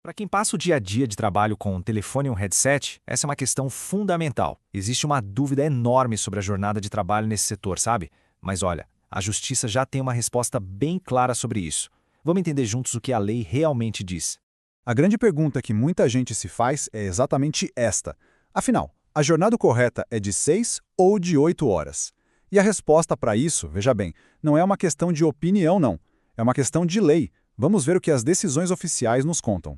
Para quem passa o dia a dia de trabalho com um telefone e um headset, essa é uma questão fundamental. Existe uma dúvida enorme sobre a jornada de trabalho nesse setor, sabe? Mas olha, a Justiça já tem uma resposta bem clara sobre isso. Vamos entender juntos o que a lei realmente diz. A grande pergunta que muita gente se faz é exatamente esta. Afinal, a jornada correta é de 6 ou de 8 horas? E a resposta para isso, veja bem, não é uma questão de opinião, não. É uma questão de lei. Vamos ver o que as decisões oficiais nos contam.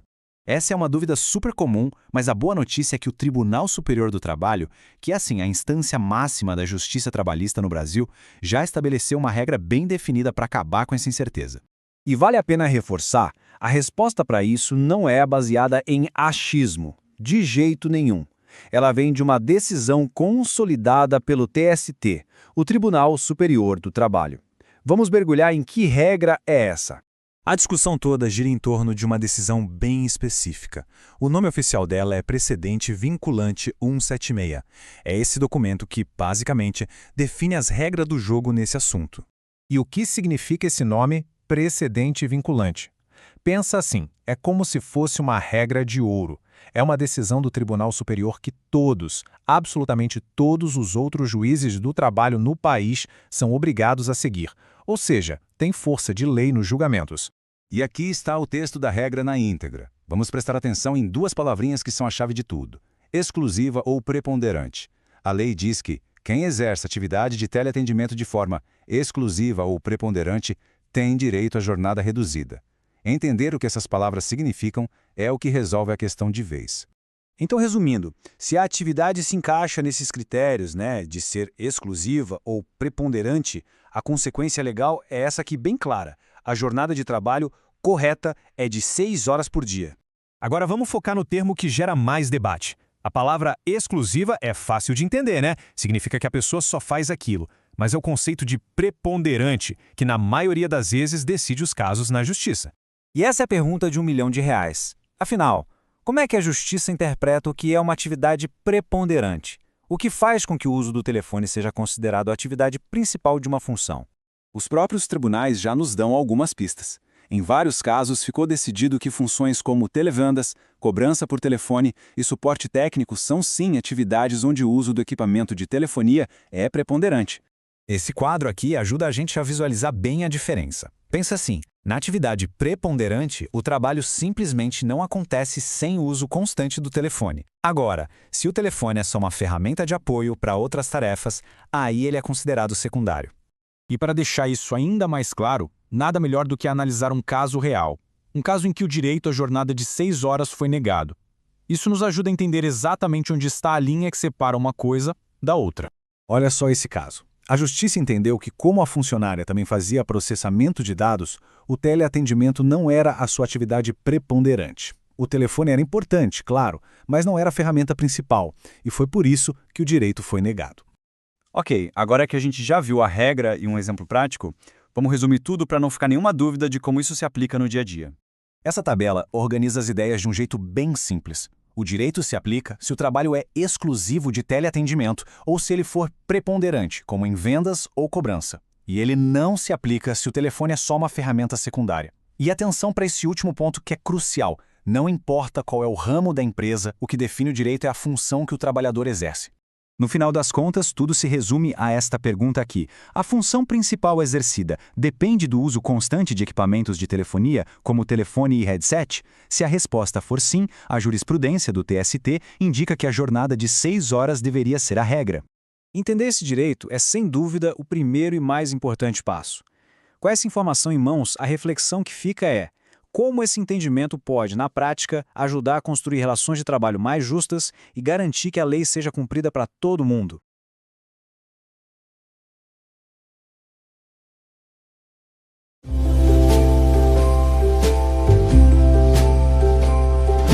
Essa é uma dúvida super comum, mas a boa notícia é que o Tribunal Superior do Trabalho, que é assim a instância máxima da justiça trabalhista no Brasil, já estabeleceu uma regra bem definida para acabar com essa incerteza. E vale a pena reforçar, a resposta para isso não é baseada em achismo, de jeito nenhum. Ela vem de uma decisão consolidada pelo TST, o Tribunal Superior do Trabalho. Vamos mergulhar em que regra é essa. A discussão toda gira em torno de uma decisão bem específica. O nome oficial dela é Precedente Vinculante 176. É esse documento que, basicamente, define as regras do jogo nesse assunto. E o que significa esse nome, precedente vinculante? Pensa assim, é como se fosse uma regra de ouro. É uma decisão do Tribunal Superior que todos, absolutamente todos os outros juízes do trabalho no país são obrigados a seguir. Ou seja, tem força de lei nos julgamentos. E aqui está o texto da regra na íntegra. Vamos prestar atenção em duas palavrinhas que são a chave de tudo: exclusiva ou preponderante. A lei diz que quem exerce atividade de teleatendimento de forma exclusiva ou preponderante tem direito à jornada reduzida. Entender o que essas palavras significam é o que resolve a questão de vez. Então, resumindo, se a atividade se encaixa nesses critérios, de ser exclusiva ou preponderante, a consequência legal é essa aqui bem clara. A jornada de trabalho correta é de 6 horas por dia. Agora vamos focar no termo que gera mais debate. A palavra exclusiva é fácil de entender, né? Significa que a pessoa só faz aquilo. Mas é o conceito de preponderante, que na maioria das vezes decide os casos na justiça. E essa é a pergunta de R$1 milhão. Afinal, como é que a justiça interpreta o que é uma atividade preponderante? O que faz com que o uso do telefone seja considerado a atividade principal de uma função? Os próprios tribunais já nos dão algumas pistas. Em vários casos, ficou decidido que funções como televendas, cobrança por telefone e suporte técnico são sim atividades onde o uso do equipamento de telefonia é preponderante. Esse quadro aqui ajuda a gente a visualizar bem a diferença. Pensa assim, na atividade preponderante, o trabalho simplesmente não acontece sem o uso constante do telefone. Agora, se o telefone é só uma ferramenta de apoio para outras tarefas, aí ele é considerado secundário. E para deixar isso ainda mais claro, nada melhor do que analisar um caso real. Um caso em que o direito à jornada de 6 horas foi negado. Isso nos ajuda a entender exatamente onde está a linha que separa uma coisa da outra. Olha só esse caso. A Justiça entendeu que, como a funcionária também fazia processamento de dados, o teleatendimento não era a sua atividade preponderante. O telefone era importante, claro, mas não era a ferramenta principal, e foi por isso que o direito foi negado. Ok, agora que a gente já viu a regra e um exemplo prático, vamos resumir tudo para não ficar nenhuma dúvida de como isso se aplica no dia a dia. Essa tabela organiza as ideias de um jeito bem simples. O direito se aplica se o trabalho é exclusivo de teleatendimento ou se ele for preponderante, como em vendas ou cobrança. E ele não se aplica se o telefone é só uma ferramenta secundária. E atenção para esse último ponto que é crucial. Não importa qual é o ramo da empresa, o que define o direito é a função que o trabalhador exerce. No final das contas, tudo se resume a esta pergunta aqui. A função principal exercida depende do uso constante de equipamentos de telefonia, como telefone e headset? Se a resposta for sim, a jurisprudência do TST indica que a jornada de 6 horas deveria ser a regra. Entender esse direito é, sem dúvida, o primeiro e mais importante passo. Com essa informação em mãos, a reflexão que fica é: como esse entendimento pode, na prática, ajudar a construir relações de trabalho mais justas e garantir que a lei seja cumprida para todo mundo?